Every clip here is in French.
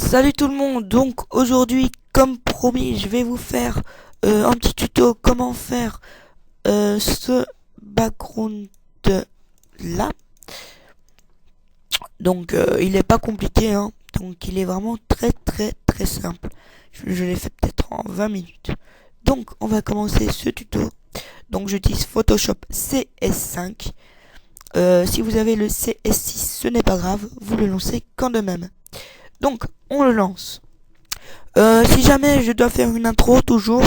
Salut tout le monde, donc aujourd'hui comme promis je vais vous faire un petit tuto comment faire ce background là. Donc il est pas compliqué hein, donc il est vraiment très simple. Je l'ai fait peut-être en 20 minutes. Donc on va commencer ce tuto. Donc j'utilise Photoshop CS5. Si vous avez le CS6 ce n'est pas grave, vous le lancez quand de même. Donc on le lance. Si jamais je dois faire une intro toujours,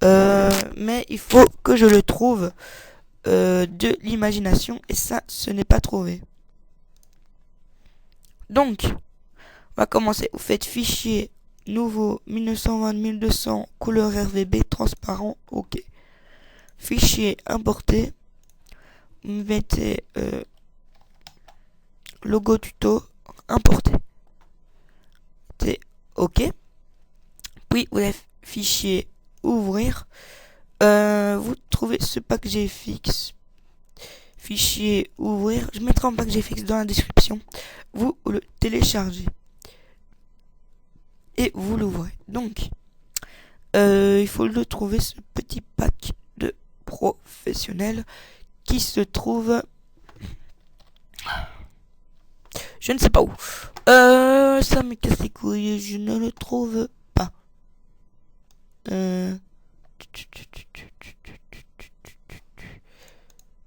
mais il faut que je le trouve de l'imagination et ça ce n'est pas trouvé. Donc on va commencer. Vous faites fichier nouveau 1920-1200 couleur RGB transparent, ok. Fichier importé, vous mettez logo tuto importé, c'est ok. Puis vous avez fichier ouvrir. Vous trouvez ce pack GFX. Fichier ouvrir. Je mettrai un pack GFX dans la description. Vous le téléchargez. Et vous l'ouvrez. Donc, il faut le trouver, ce petit pack de professionnel qui se trouve... Je ne sais pas où. Ça me casse les couilles. Je ne le trouve pas.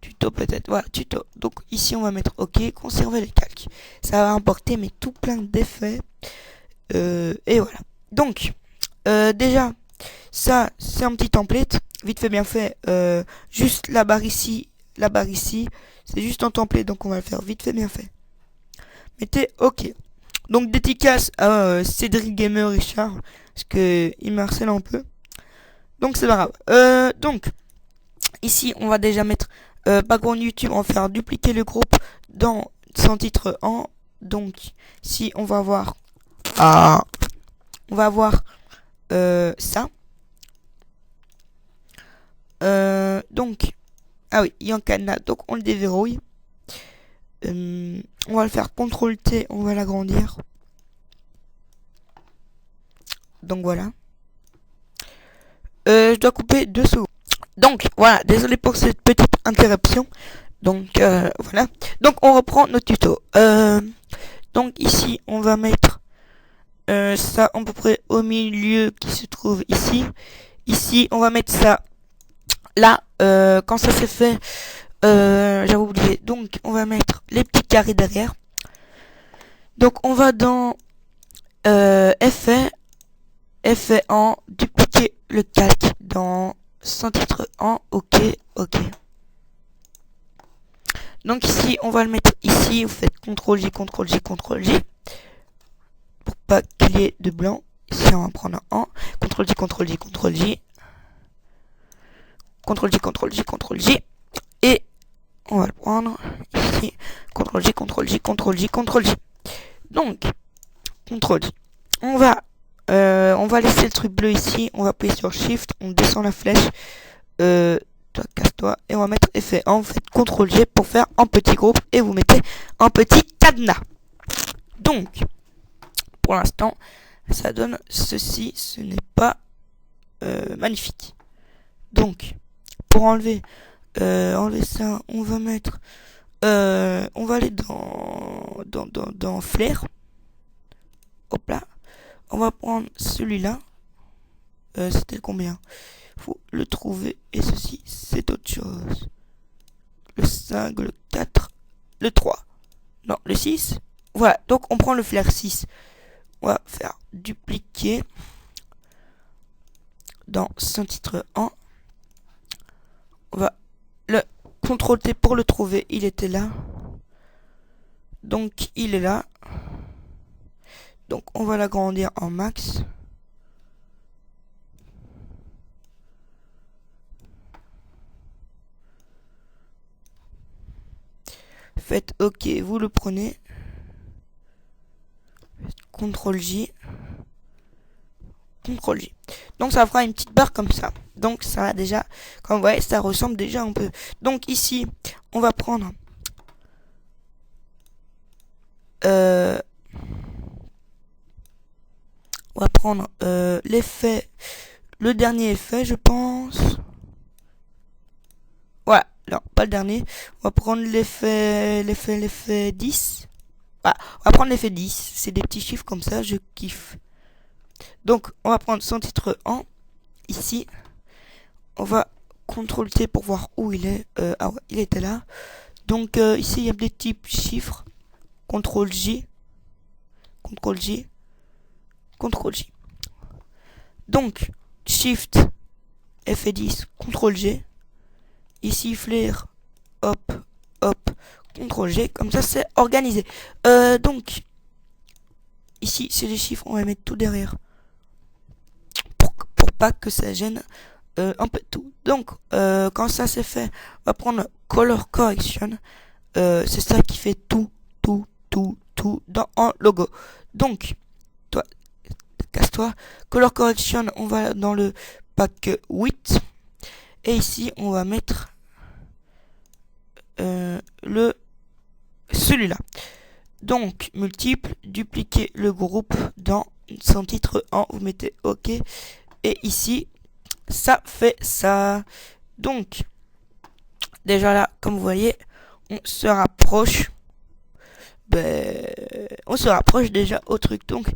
Tuto peut-être, voilà, tuto. Donc ici on va mettre ok, conserver les calques. Ça va importer mais tout plein d'effets. Et voilà. Donc déjà ça c'est un petit template, vite fait bien fait. Juste la barre ici, c'est juste un template, donc on va le faire vite fait bien fait. Mettez ok. Donc dédicace à Cédric Gamer Richard, parce que il me harcèle un peu. Donc c'est pas grave. Donc ici on va déjà mettre background YouTube, on va faire dupliquer le groupe dans son titre en. Donc si on va voir on va voir ça. Donc ah oui, il y a un cadenas, donc on le déverrouille. On va le faire CTRL T, on va l'agrandir. Donc voilà. Je dois couper 2 secondes. Donc voilà, désolé pour cette petite interruption. Donc voilà. Donc on reprend notre tuto. Donc ici on va mettre ça à peu près au milieu qui se trouve ici. Ici on va mettre ça là. Quand ça c'est fait, j'avais oublié. Donc on va mettre les petits carrés derrière. Donc on va dans effet en dupliquer le calque dans son titre en ok. Donc ici on va le mettre ici, vous faites CTRL J pour pas qu'il y ait de blanc. Ici on va prendre un CTRL J et on va le prendre ici, CTRL J. Donc CTRL J. On va laisser le truc bleu ici, on va appuyer sur Shift, on descend la flèche, toi casse-toi, et on va mettre effet en, vous faites CTRL G pour faire un petit groupe et vous mettez un petit cadenas. Donc pour l'instant ça donne ceci, ce n'est pas magnifique. Donc pour enlever ça, on va mettre on va aller dans Flair. Hop là. On va prendre celui-là. C'était combien? Faut le trouver. Et ceci, c'est autre chose. Le 5, le 4, le 3. Non, le 6. Voilà, donc on prend le Flair 6. On va faire dupliquer dans son titre 1. On va le CTRL T pour le trouver. Il était là. Donc il est là. Donc on va l'agrandir en max. Faites OK, vous le prenez. CTRL J. CTRL J. Donc ça fera une petite barre comme ça. Donc ça a déjà, comme vous voyez, ça ressemble déjà un peu. Donc ici, on va prendre On va prendre l'effet, le dernier effet, je pense. Voilà, non, pas le dernier. On va prendre l'effet 10. Voilà, on va prendre l'effet 10. C'est des petits chiffres comme ça, je kiffe. Donc, on va prendre son titre en. Ici, on va CTRL T pour voir où il est. Ah ouais, il était là. Donc, ici, il y a des types chiffres. CTRL J. CTRL J. CTRL J. Donc, Shift F10, CTRL G. Ici, flair, hop, hop, CTRL G. Comme ça, c'est organisé. Donc, ici, c'est les chiffres. On va mettre tout derrière. Pour pas que ça gêne un peu tout. Donc, quand ça c'est fait, on va prendre Color Correction. C'est ça qui fait tout dans un logo. Donc, toi, casse-toi. Color Correction, on va dans le pack 8. Et ici, on va mettre celui-là. Donc, multiple, dupliquer le groupe dans son titre en, vous mettez OK. Et ici, ça fait ça. Donc, déjà là, comme vous voyez, on se rapproche. On se rapproche déjà au truc. Donc,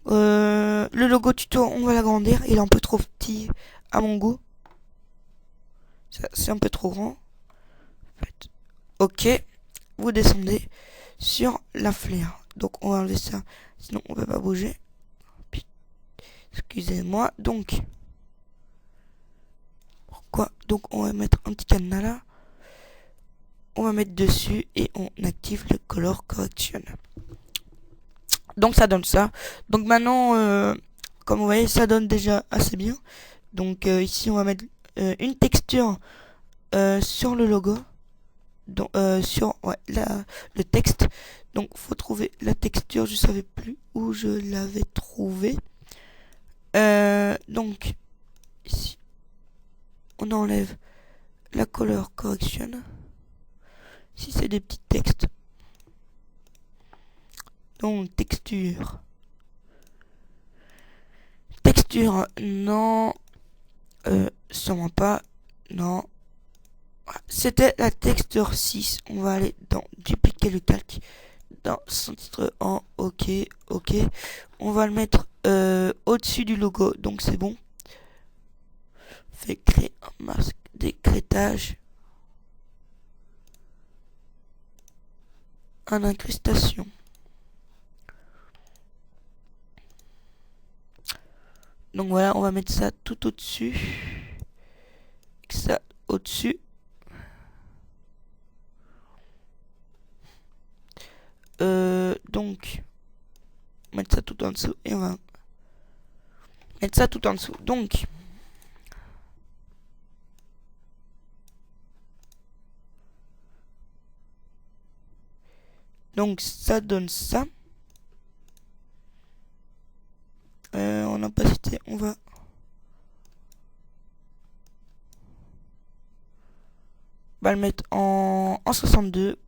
le logo tuto, on va l'agrandir. Il est un peu trop petit à mon goût. C'est un peu trop grand. En fait. Ok, vous descendez sur la flair. Donc, on va enlever ça. Sinon, on ne peut pas bouger. Excusez-moi. Donc, pourquoi? Donc, on va mettre un petit cadenas là. On va mettre dessus et on active le Color Correction. Donc ça donne ça. Donc maintenant, comme vous voyez, ça donne déjà assez bien. Donc ici, on va mettre une texture sur le logo. Donc, sur le texte. Donc faut trouver la texture. Je savais plus où je l'avais trouvé. Donc ici, on enlève la Color Correction. Si c'est des petits textes. Donc, texture. Texture, non. Sûrement pas. Non. C'était la texture 6. On va aller dans dupliquer le calque. Dans son titre en OK. OK. On va le mettre au-dessus du logo. Donc, c'est bon. Fait créer un masque d'écrêtage. En incrustation. Donc voilà, on va mettre ça tout au-dessus. Ça au-dessus. Donc, mettre ça tout en dessous. Et on va mettre ça tout en dessous. Donc ça donne ça. En opacité, on va le mettre en 62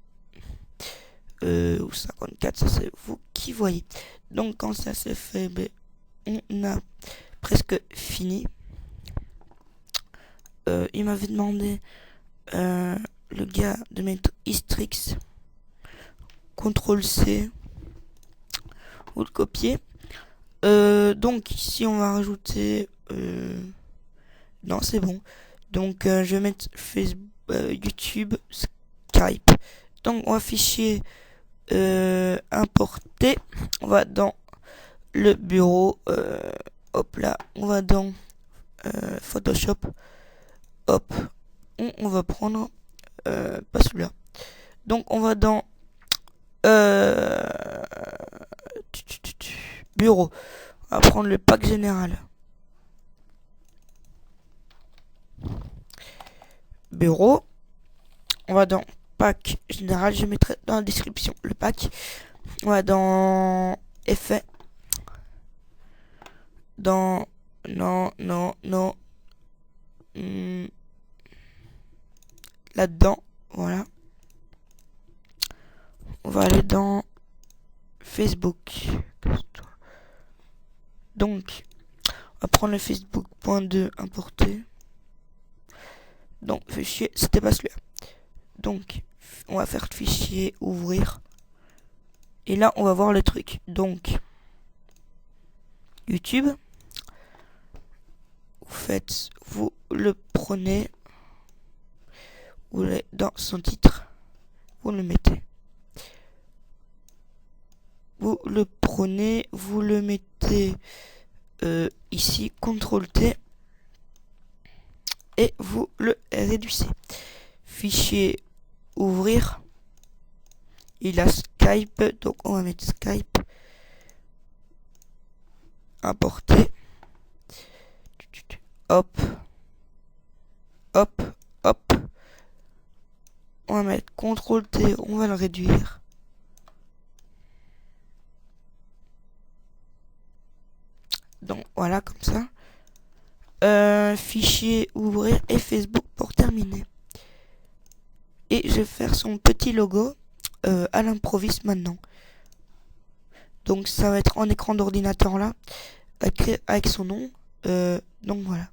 ou 54, ça c'est vous qui voyez. Donc quand ça c'est fait, on a presque fini. Il m'avait demandé le gars de mettre Istrix. CTRL C ou le copier. Donc ici on va rajouter non c'est bon. Donc je vais mettre Facebook, YouTube, Skype. Donc on va fichier importer. On va dans le bureau. Hop là, on va dans Photoshop. Hop, on va prendre pas celui-là. Donc on va dans bureau. On va prendre le pack général. Bureau. On va dans pack général. Je mettrai dans la description le pack. On va dans effet. Dans non. Là-dedans. Voilà. On va aller dans Facebook. Donc, on va prendre le Facebook.2 importer. Donc, fichier, c'était pas celui-là. Donc, on va faire fichier, ouvrir. Et là, on va voir le truc. Donc, YouTube. Vous le prenez. Vous le, dans son titre. Vous le mettez. Vous le prenez. Vous le mettez ici. CTRL T. Et vous le réduisez. Fichier, ouvrir. Il a Skype, donc on va mettre Skype. Importer. Hop. Hop. Hop. On va mettre CTRL T, on va le réduire. Donc voilà, comme ça. Fichier, ouvrir et Facebook pour terminer. Et je vais faire son petit logo à l'improviste maintenant. Donc ça va être en écran d'ordinateur là, avec son nom. Donc voilà.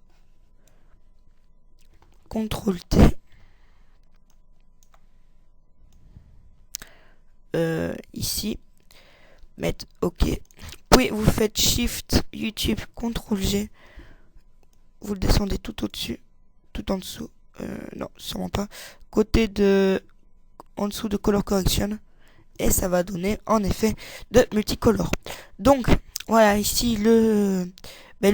CTRL T. Ici. Mettre OK. Puis vous faites Shift, YouTube, CTRL G. Vous le descendez tout au-dessus. Tout en dessous. Non, sûrement pas. Côté de... En dessous de Color Correction. Et ça va donner en effet de multicolore. Donc, voilà, ici le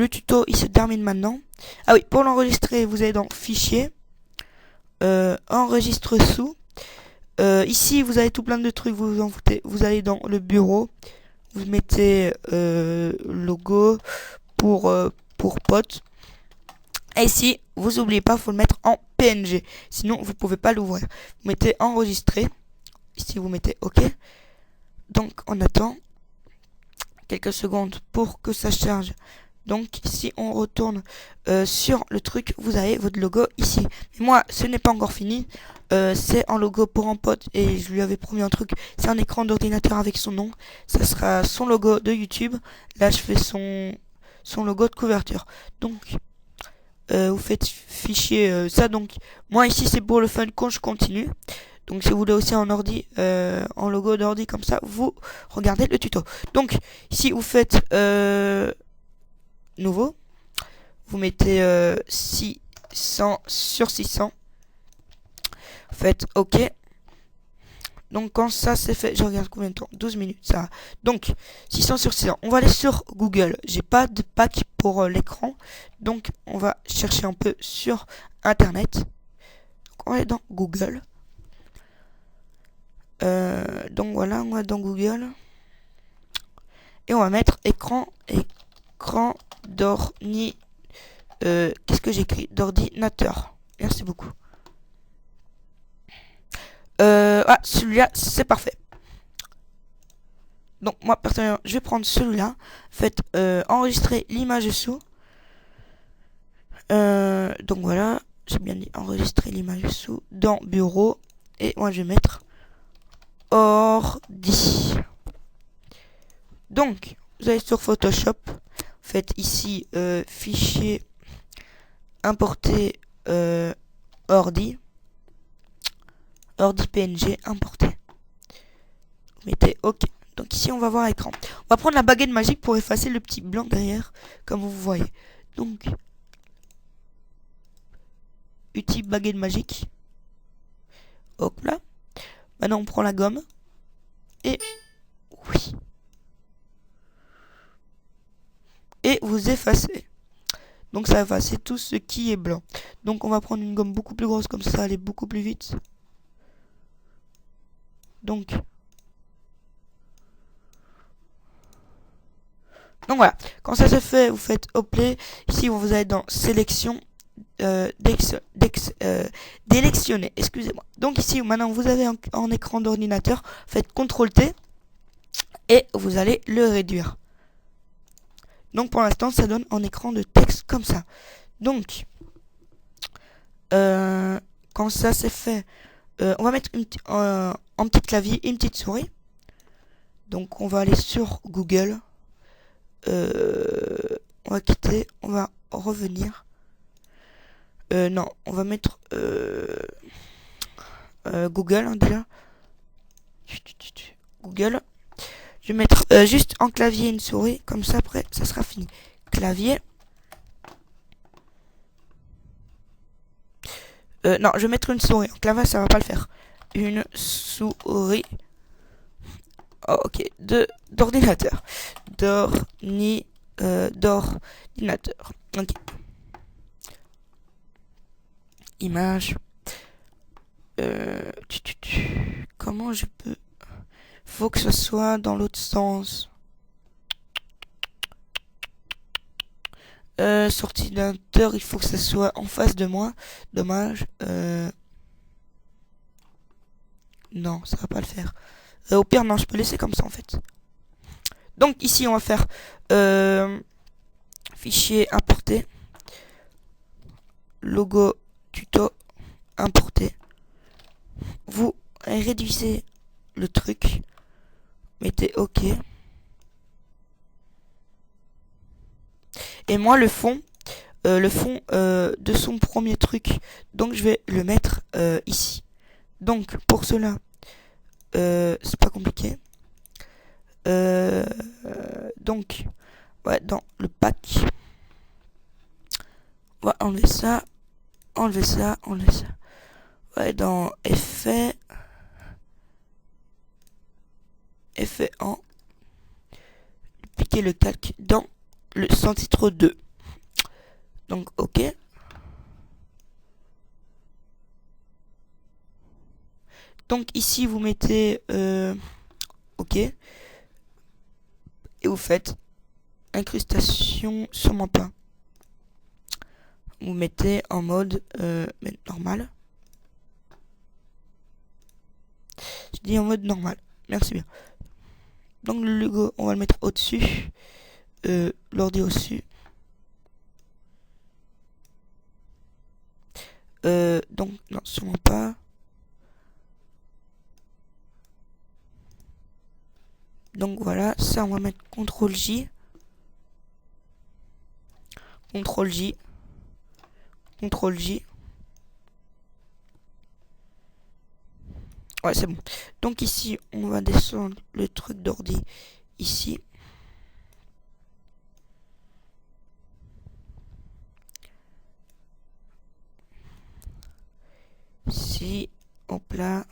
tuto, il se termine maintenant. Ah oui, pour l'enregistrer, vous allez dans Fichier. Enregistre sous. Ici, vous avez tout plein de trucs, vous vous en foutez. Vous allez dans le bureau. Vous mettez logo pour pote. Et ici, vous oubliez pas, faut le mettre en PNG. Sinon, vous pouvez pas l'ouvrir. Vous mettez enregistrer. Ici, vous mettez OK. Donc, on attend quelques secondes pour que ça charge. Donc, si on retourne sur le truc, vous avez votre logo ici. Mais moi, ce n'est pas encore fini. C'est un logo pour un pote et je lui avais promis un truc. C'est un écran d'ordinateur avec son nom. Ça sera son logo de YouTube. Là, je fais son logo de couverture. Donc, vous faites fichier ça. Donc, moi ici, c'est pour le fun quand je continue. Donc si vous voulez aussi en ordi, en logo d'ordi comme ça, vous regardez le tuto. Donc ici vous faites nouveau, vous mettez 600 sur 600, vous faites OK. Donc quand ça c'est fait, je regarde combien de temps, 12 minutes ça va. Donc 600 sur 600, on va aller sur Google. J'ai pas de pack pour l'écran, donc on va chercher un peu sur internet. Donc, on va aller dans Google. Donc voilà, on va dans Google et on va mettre écran d'ordi. Qu'est-ce que j'écris? D'ordinateur. Merci beaucoup. Ah, celui-là, c'est parfait. Donc moi personnellement, je vais prendre celui-là. Faites enregistrer l'image sous. Donc voilà, j'ai bien dit enregistrer l'image sous dans bureau et moi je vais mettre ordi. Donc, vous allez sur Photoshop, faites ici fichier, importer ordi PNG, importer. Vous mettez OK. Donc ici, on va voir l'écran. On va prendre la baguette magique pour effacer le petit blanc derrière, comme vous voyez. Donc, utile baguette magique. Hop là. Maintenant, on prend la gomme. Et oui. Et vous effacez. Donc ça va effacer tout ce qui est blanc. Donc on va prendre une gomme beaucoup plus grosse, comme ça aller beaucoup plus vite. Donc voilà. Quand ça se fait, vous faites play. Ici vous allez dans sélection. Délectionner, excusez-moi. Donc ici maintenant vous avez en écran d'ordinateur, faites CTRL T et vous allez le réduire. Donc pour l'instant ça donne en écran de texte comme ça. Donc quand ça c'est fait, on va mettre un petit clavier et une petite souris. Donc on va aller sur Google. on va quitter, on va revenir. Non, on va mettre Google hein, déjà. Google. Je vais mettre juste en clavier une souris, comme ça après ça sera fini. Clavier. Non, je vais mettre une souris. En clavier ça va pas le faire. Une souris. Oh, ok, d'ordinateur. D'ordinateur. Ok. Image. Comment je peux... Faut que ce soit dans l'autre sens. Sur ordinateur, il faut que ce soit en face de moi. Dommage. Non, ça va pas le faire. Au pire, non, je peux laisser comme ça en fait. Donc ici, on va faire fichier importer. Logo tuto importer. Vous réduisez le truc. Mettez OK. Et moi, le fond de son premier truc, donc je vais le mettre ici. Donc pour cela, c'est pas compliqué. Donc, ouais, dans le pack, on va enlever ça, enlever ça, enlever ça. Ouais, dans effet en, piquer le calque dans le sans-titre 2. Donc, OK. Donc ici, vous mettez OK. Et vous faites incrustation, sûrement pas. Vous mettez en mode normal. Je dis en mode normal. Merci bien. Donc le logo, on va le mettre au-dessus. L'ordi au-dessus. Donc, non, sûrement pas. Donc voilà, ça on va mettre CTRL-J. CTRL-J. CTRL-J. Ouais, c'est bon. Donc ici, on va descendre le truc d'ordi ici. Ici, hop là.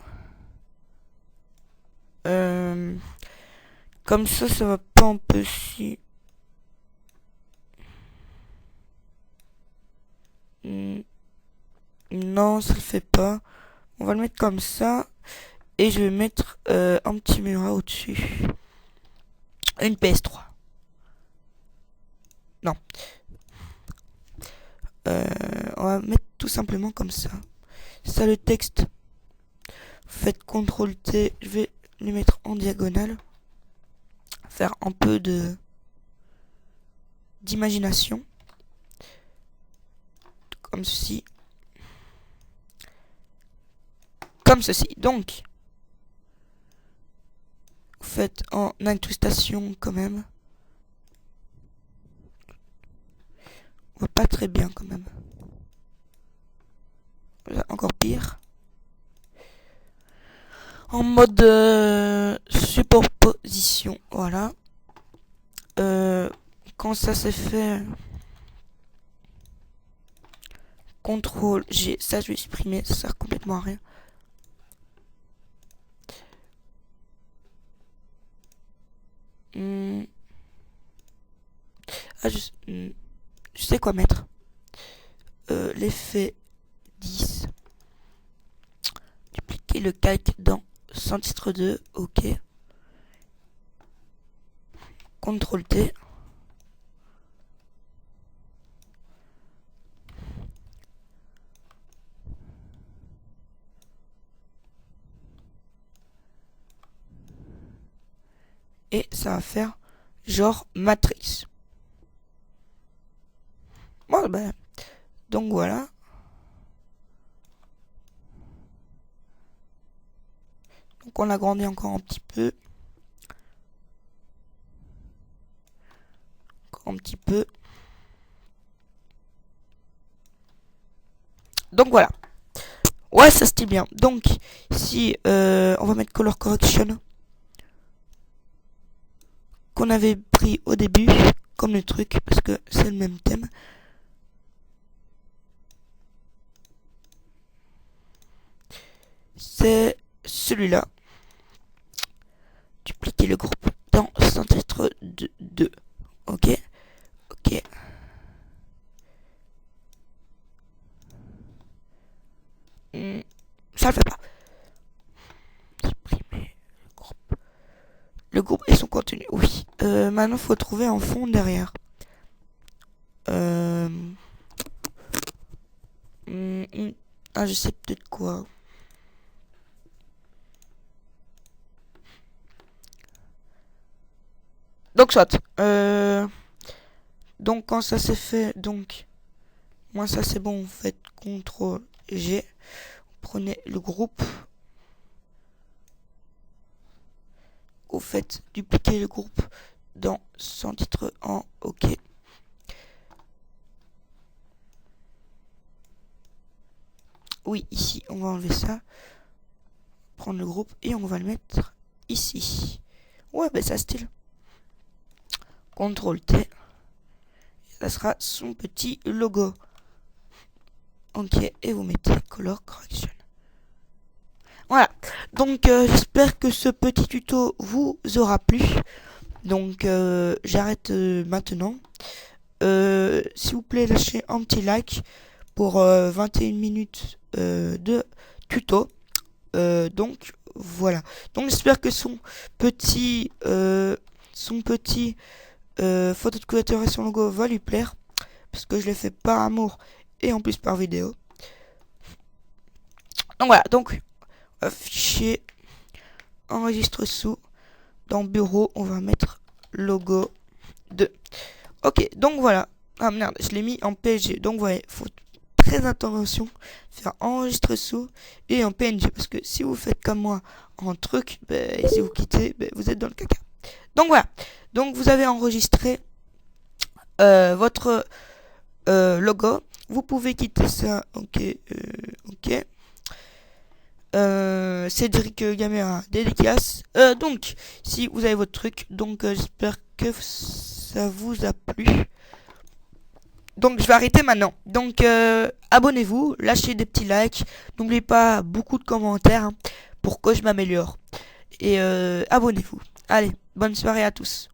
Comme ça va pas un peu si... Non, ça le fait pas. On va le mettre comme ça. Et je vais mettre un petit mur au-dessus. Une PS3. Non. On va mettre tout simplement comme ça. Ça le texte. Faites CTRL T. Je vais le mettre en diagonale. Faire un peu d'imagination. Comme ceci. Comme ceci. Donc, vous faites en incrustation quand même. On voit pas très bien quand même. Là, encore pire. En mode superposition. Voilà. Quand ça s'est fait, CTRL G, ça je vais supprimer, ça sert complètement à rien. Ah, je sais quoi mettre. L'effet 10. Dupliquer le calque dans sans titre 2. OK. CTRL T. Et ça va faire genre matrice. Bon, ben, donc voilà. Donc on l'agrandit encore un petit peu. Encore un petit peu. Donc voilà. Ouais, ça style bien. Donc, si on va mettre Color Correction qu'on avait pris au début, comme le truc, parce que c'est le même thème. C'est celui-là. Dupliquer le groupe dans centre de 2. Ok. Ok. Ça le fait pas. Supprimer le groupe. Le groupe et son contenu. Oui. Maintenant, faut trouver un fond derrière. Ah, je sais peut-être quoi. Donc, soit. Donc, quand ça c'est fait, donc, moi ça c'est bon, vous faites CTRL G. Vous prenez le groupe. Vous faites dupliquer le groupe dans son titre en OK. Oui, ici, on va enlever ça. Prendre le groupe et on va le mettre ici. Ouais, ben ça style. CTRL T. Ça sera son petit logo. Ok, et vous mettez Color Correction. Voilà. Donc, j'espère que ce petit tuto vous aura plu. Donc, j'arrête maintenant. S'il vous plaît, lâchez un petit like pour 21 minutes de tuto. Donc voilà. Donc j'espère que son petit photo de couverture et son logo va lui plaire, parce que je l'ai fait par amour et en plus par vidéo. Donc voilà. Donc fichier, enregistre sous, dans bureau on va mettre logo 2. Ok, donc voilà. Ah merde, je l'ai mis en PNG. Donc voilà, faut très attention, faire enregistrer sous et en PNG, parce que si vous faites comme moi en truc, et si vous quittez, vous êtes dans le caca. Donc voilà, donc vous avez enregistré votre logo. Vous pouvez quitter ça. Ok, ok. Cédric Gamera dédicace. Donc, si vous avez votre truc, donc j'espère que ça vous a plu. Donc je vais arrêter maintenant. Donc abonnez-vous, lâchez des petits likes, n'oubliez pas beaucoup de commentaires pour que je m'améliore. Et abonnez-vous. Allez, bonne soirée à tous.